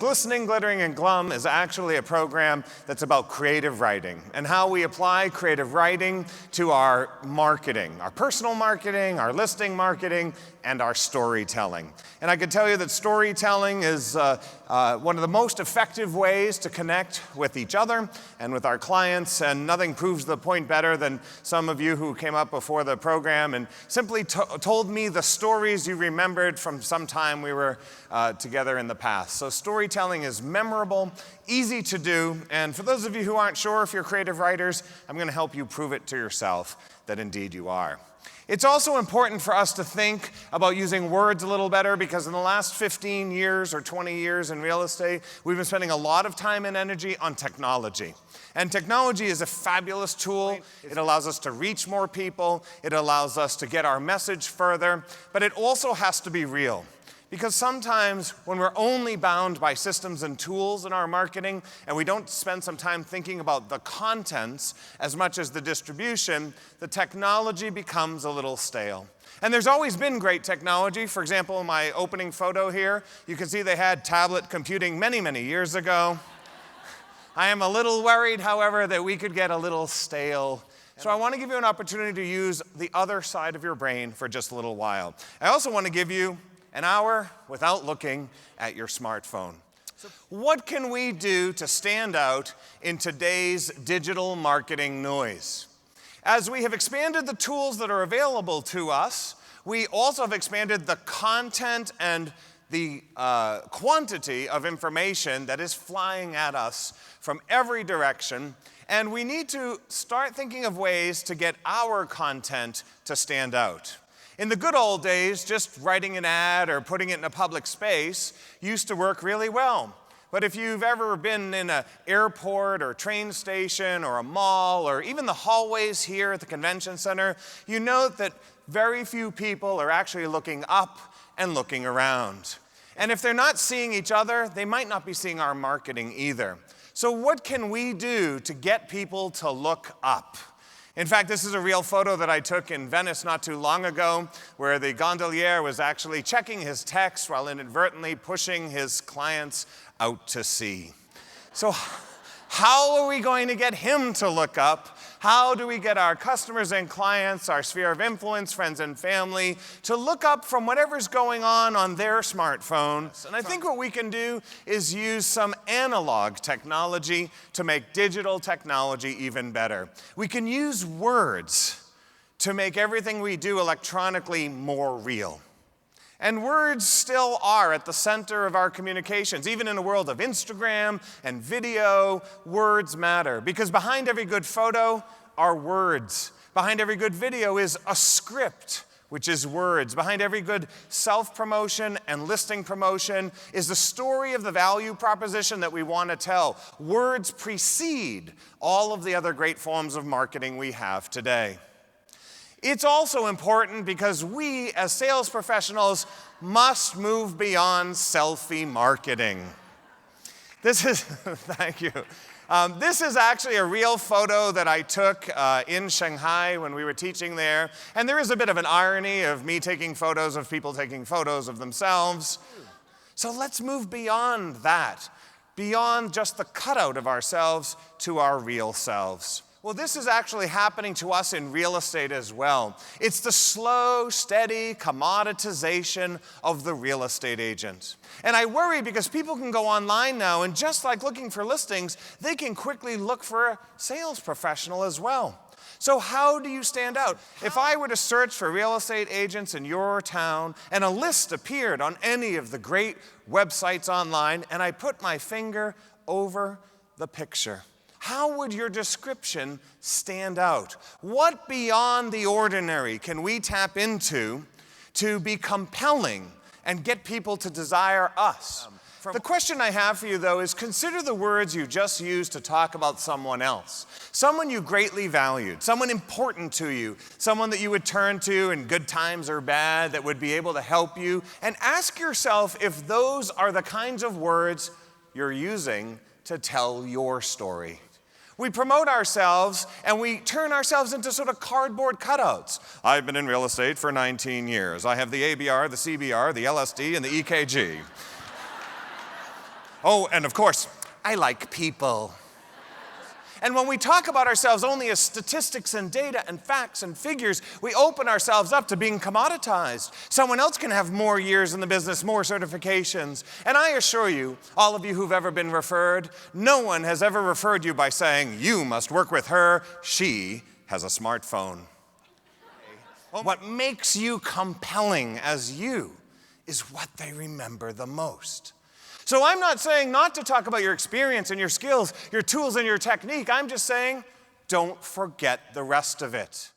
Glistening, Glittering, and Glum is actually a program that's about creative writing and how we apply creative writing to our marketing, our personal marketing, our listing marketing, and our storytelling. And I can tell you that storytelling is one of the most effective ways to connect with each other and with our clients, and nothing proves the point better than some of you who came up before the program and simply told me the stories you remembered from some time we were together in the past. So storytelling is memorable, easy to do, and for those of you who aren't sure if you're creative writers, I'm going to help you prove it to yourself that indeed you are. It's also important for us to think about using words a little better, because in the last 15 years or 20 years in real estate, we've been spending a lot of time and energy on technology. And technology is a fabulous tool. It allows us to reach more people. It allows us to get our message further. But it also has to be real. Because sometimes when we're only bound by systems and tools in our marketing and we don't spend some time thinking about the contents as much as the distribution, the technology becomes a little stale. And there's always been great technology. For example, in my opening photo here, you can see they had tablet computing many, many years ago. I am a little worried, however, that we could get a little stale. So I want to give you an opportunity to use the other side of your brain for just a little while. I also want to give you an hour without looking at your smartphone. What can we do to stand out in today's digital marketing noise? As we have expanded the tools that are available to us, we also have expanded the content and the quantity of information that is flying at us from every direction. And we need to start thinking of ways to get our content to stand out. In the good old days, just writing an ad or putting it in a public space used to work really well. But if you've ever been in an airport or train station or a mall or even the hallways here at the convention center, you know that very few people are actually looking up and looking around. And if they're not seeing each other, they might not be seeing our marketing either. So what can we do to get people to look up? In fact, this is a real photo that I took in Venice not too long ago, where the gondolier was actually checking his text while inadvertently pushing his clients out to sea. So how are we going to get him to look up? How do we get our customers and clients, our sphere of influence, friends and family, to look up from whatever's going on their smartphone? And I think what we can do is use some analog technology to make digital technology even better. We can use words to make everything we do electronically more real. And words still are at the center of our communications. Even in a world of Instagram and video, words matter. Because behind every good photo are words. Behind every good video is a script, which is words. Behind every good self-promotion and listing promotion is the story of the value proposition that we want to tell. Words precede all of the other great forms of marketing we have today. It's also important because we, as sales professionals, must move beyond selfie marketing. Thank you. This is actually a real photo that I took in Shanghai when we were teaching there. And there is a bit of an irony of me taking photos of people taking photos of themselves. So let's move beyond that, beyond just the cutout of ourselves to our real selves. Well, this is actually happening to us in real estate as well. It's the slow, steady commoditization of the real estate agent. And I worry because people can go online now, and just like looking for listings, they can quickly look for a sales professional as well. So how do you stand out? If I were to search for real estate agents in your town, and a list appeared on any of the great websites online, and I put my finger over the picture, how would your description stand out? What beyond the ordinary can we tap into to be compelling and get people to desire us? The question I have for you, though, is consider the words you just used to talk about someone else. Someone you greatly valued, someone important to you, someone that you would turn to in good times or bad that would be able to help you. And ask yourself if those are the kinds of words you're using to tell your story. We promote ourselves and we turn ourselves into sort of cardboard cutouts. I've been in real estate for 19 years. I have the ABR, the CBR, the LSD, and the EKG. Oh, and of course, I like people. And when we talk about ourselves only as statistics and data and facts and figures, we open ourselves up to being commoditized. Someone else can have more years in the business, more certifications. And I assure you, all of you who've ever been referred, no one has ever referred you by saying, you must work with her, she has a smartphone. What makes you compelling as you is what they remember the most. So I'm not saying not to talk about your experience and your skills, your tools and your technique. I'm just saying, don't forget the rest of it.